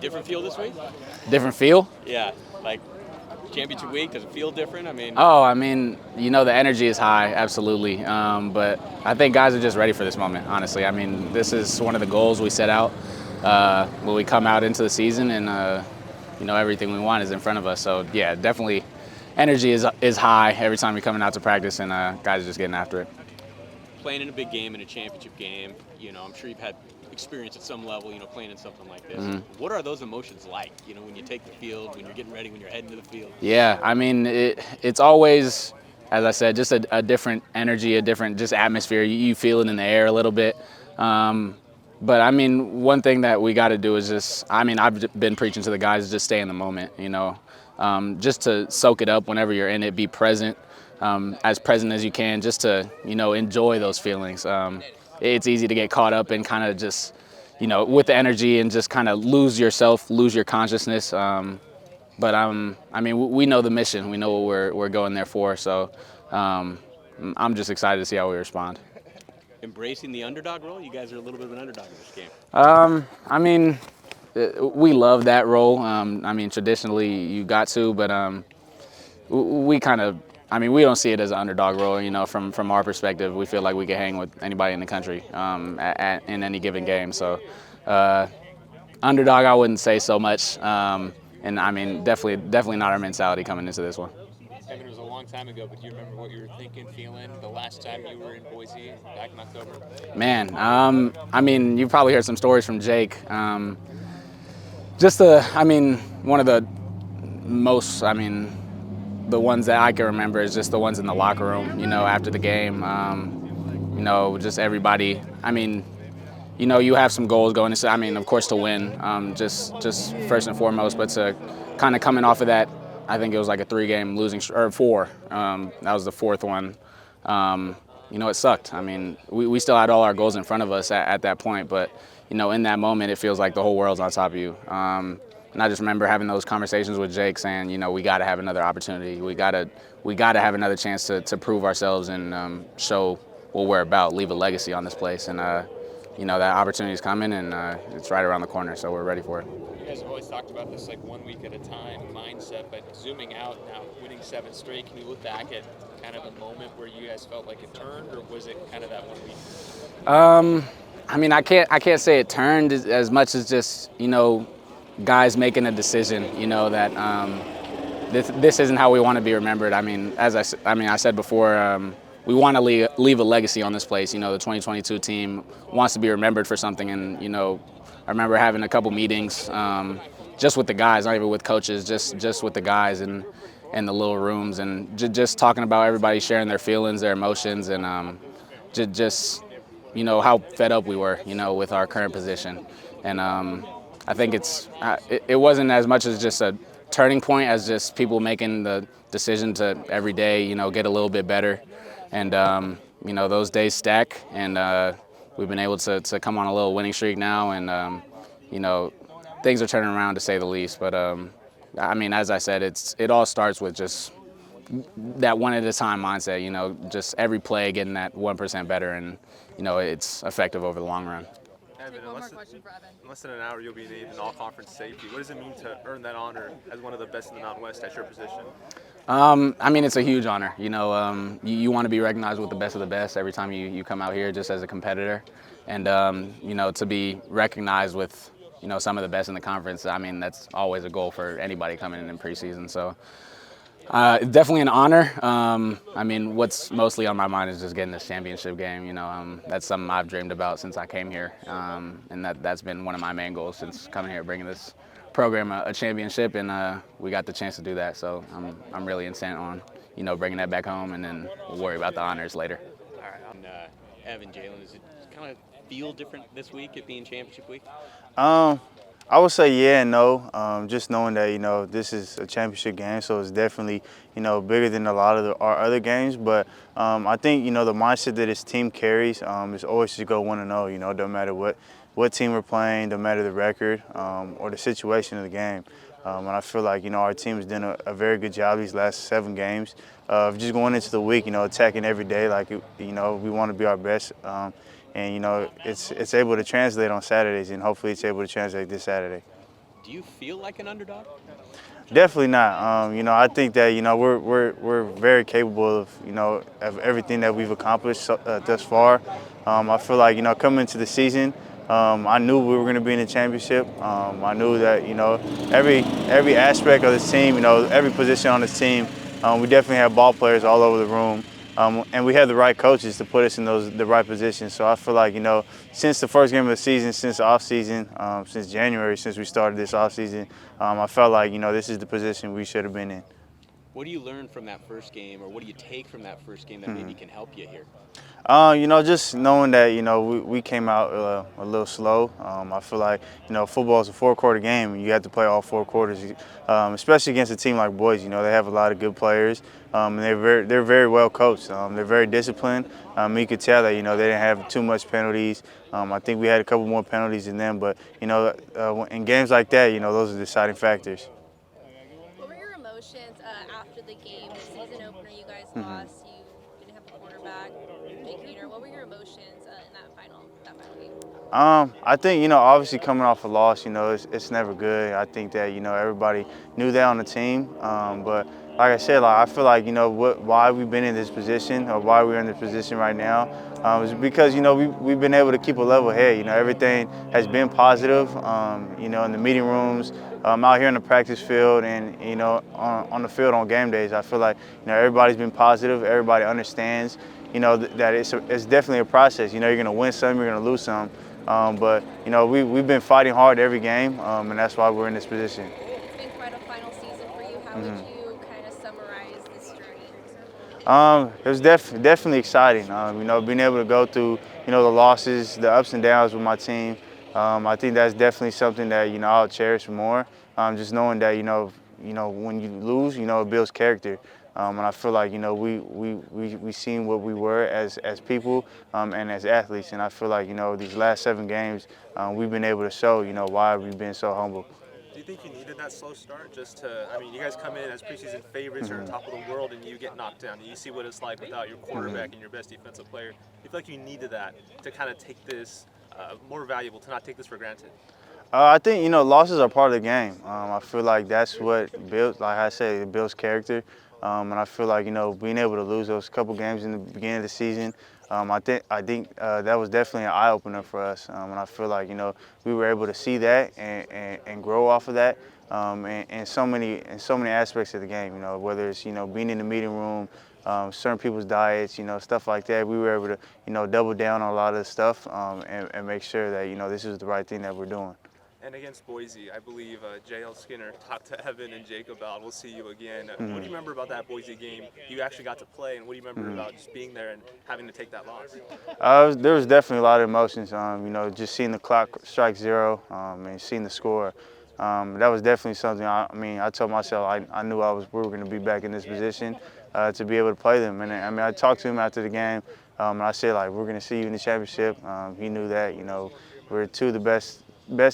Different feel this week? Different feel? Yeah, like championship week, does it feel different? I mean, Oh, I mean, the energy is high, absolutely. But I think guys are just ready for this moment, honestly. I mean, this is one of the goals we set out when we come out into the season, and everything we want is in front of us. So yeah, definitely, energy is high every time you're coming out to practice, and guys are just getting after it. playing in a big game, in a championship game, I'm sure you've had experience at some level, playing in something like this. What are those emotions like, when you take the field, when you're getting ready, when you're heading to the field? Yeah, I mean, it's always, as I said, just a different energy, a different just atmosphere. You feel it in the air a little bit. But I mean, one thing that we got to do is just, I mean, I've been preaching to the guys, is just stay in the moment, just to soak it up whenever you're in it, be present, as present as you can, just to, enjoy those feelings. It's easy to get caught up in kind of just, with the energy and just kind of lose yourself, lose your consciousness. But I mean, we know the mission. We know what we're going there for. So I'm just excited to see how we respond. Embracing the underdog role? You guys are a little bit of an underdog in this game. I mean, we love that role. I mean, traditionally you got to, but we kind of, I mean, we don't see it as an underdog role. From our perspective, we feel like we can hang with anybody in the country in any given game. So underdog, I wouldn't say so much. And I mean, definitely not our mentality coming into this one. Evan, it was a long time ago, but do you remember what you were thinking, feeling the last time you were in Boise back in October? Man, I mean, you've probably heard some stories from Jake. I mean, one of the most, I mean, the ones that I can remember is just the ones in the locker room, after the game. Just everybody, I mean, you have some goals going. I mean, of course, to win, just first and foremost, but to kind of coming off of that, I think it was like a 3-game losing, or 4. That was the 4th one. It sucked. I mean, we still had all our goals in front of us at that point, but, in that moment, it feels like the whole world's on top of you. And I just remember having those conversations with Jake saying, we got to have another opportunity. We got to have another chance to prove ourselves and show what we're about, leave a legacy on this place. And, that opportunity is coming, and it's right around the corner, so we're ready for it. You guys have always talked about this like 1 week at a time mindset, but zooming out now, winning 7 straight, can you look back at kind of a moment where you guys felt like it turned, or was it kind of that 1 week? I mean, I can't say it turned as much as just, guys making a decision, that this isn't how we want to be remembered. I mean, I said before, we want to leave a legacy on this place. The 2022 team wants to be remembered for something, and I remember having a couple meetings just with the guys, not even with coaches, just with the guys in the little rooms, and just talking about everybody sharing their feelings, their emotions, and just how fed up we were, with our current position. And I think it wasn't as much as just a turning point as just people making the decision to every day, get a little bit better. And those days stack, and we've been able to come on a little winning streak now, and things are turning around, to say the least. But I mean, as I said, it all starts with just that one at a time mindset. Just every play getting that 1% better, and it's effective over the long run. Evan, in less than an hour, you'll be named an all-conference safety. What does it mean to earn that honor as one of the best in the Mountain West at your position? I mean, it's a huge honor. You want to be recognized with the best of the best every time you come out here, just as a competitor, and to be recognized with some of the best in the conference. I mean, that's always a goal for anybody coming in preseason. So definitely an honor. I mean, what's mostly on my mind is just getting this championship game. That's something I've dreamed about since I came here, and that's been one of my main goals since coming here, bringing this program a championship, and we got the chance to do that. So I'm really intent on bringing that back home, and then we'll worry about the honors later. All right. And, Evan, Jalen, does it kind of feel different this week, it being championship week? I would say yeah and no. Just knowing that this is a championship game, so it's definitely bigger than a lot of our other games. But I think the mindset that this team carries is always to go 1-0. No matter what team we're playing, no matter the record or the situation of the game. And I feel like our team has done a very good job these last 7 games of just going into the week, attacking every day like we want to be our best. and you know it's able to translate on Saturdays, and hopefully it's able to translate this Saturday. Do you feel like an underdog? Definitely not. You know, I think that we're very capable of of everything that we've accomplished thus far. I feel like coming into the season, I knew we were going to be in the championship. I knew that every aspect of this team, every position on this team, we definitely have ball players all over the room. And we have the right coaches to put us in the right positions. So I feel like, since the first game of the season, since the off season, since January, since we started this off season, I felt like, this is the position we should have been in. What do you learn from that first game, or what do you take from that first game that maybe can help you here? Just knowing that, we came out a little slow. I feel like, football is a four-quarter game, and you have to play all four quarters, especially against a team like Boise. They have a lot of good players, and they're very well coached. They're very disciplined. You could tell that, they didn't have too much penalties. I think we had a couple more penalties than them, but, in games like that, those are the deciding factors. What were your emotions after the game? The season opener, you guys lost. You didn't have a quarterback. What were your emotions in that final game? I think, obviously coming off a loss, it's never good. I think that, everybody knew that on the team. But like I said, I feel like, why we've been in this position, or why we're in this position right now, is because, we've been able to keep a level head. Everything has been positive, in the meeting rooms, out here in the practice field, and, on the field on game days. I feel like, everybody's been positive. Everybody understands, that it's definitely a process. You're going to win some, you're going to lose some. But we've been fighting hard every game, and that's why we're in this position. It's been quite a final season for you. How would you kind of summarize this journey? It was definitely exciting. Being able to go through the losses, the ups and downs with my team. I think that's definitely something that I'll cherish more. Just knowing that when you lose, it builds character. And I feel like we seen what we were as people and as athletes, and I feel like these last 7 games we've been able to show why we've been so humble. Do you think you needed that slow start you guys come in as preseason favorites or top of the world and you get knocked down. You see what it's like without your quarterback and your best defensive player. Do you feel like you needed that to kind of take this more valuable, to not take this for granted? I think, losses are part of the game. I feel like that's what builds, like I said, it builds character. And I feel like, being able to lose those couple games in the beginning of the season, I think that was definitely an eye-opener for us. And I feel like, we were able to see that and grow off of that in so many aspects of the game, whether it's, being in the meeting room, certain people's diets, stuff like that. We were able to, double down on a lot of the stuff and make sure that, this is the right thing that we're doing. And against Boise, I believe J.L. Skinner talked to Evan and Jacob about, we'll see you again. What do you remember about that Boise game? You actually got to play, and what do you remember about just being there and having to take that loss? There was definitely a lot of emotions, just seeing the clock strike 0 and seeing the score. That was definitely something, I told myself I knew we were going to be back in this position to be able to play them. And I talked to him after the game, and I said, we're going to see you in the championship. He knew that, we're 2 of the best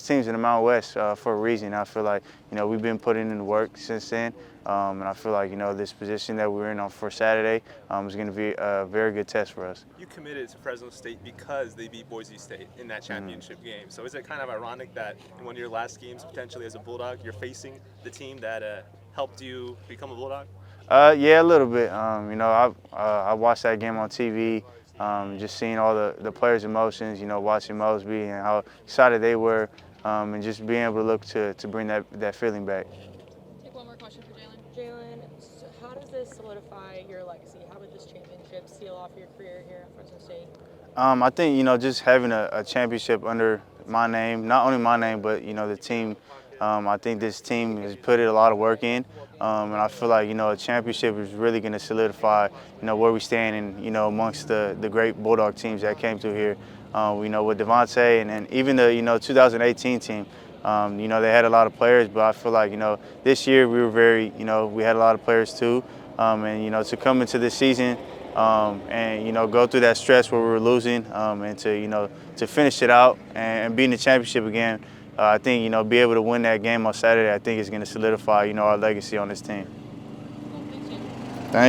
teams in the Mountain West for a reason. I feel like, we've been putting in the work since then. And I feel like, this position that we're in for Saturday is going to be a very good test for us. You committed to Fresno State because they beat Boise State in that championship game. So is it kind of ironic that in one of your last games, potentially as a Bulldog, you're facing the team that helped you become a Bulldog? Yeah, a little bit. I watched that game on TV. Just seeing all the players' emotions, watching Mosby and how excited they were, and just being able to look to bring that feeling back. Take one more question for Jalen. Jalen, how does this solidify your legacy? How would this championship seal off your career here at Fresno State? I think, just having a championship under my name, not only my name, but, the team. I think this team has put a lot of work in, and I feel like, a championship is really going to solidify, where we stand in, amongst the great Bulldog teams that came through here. With Devontae and even the, 2018 team, they had a lot of players, but I feel like, this year we were we had a lot of players too, and, to come into this season and, go through that stress where we were losing and to finish it out and be in the championship again. I think, be able to win that game on Saturday, I think is going to solidify, our legacy on this team.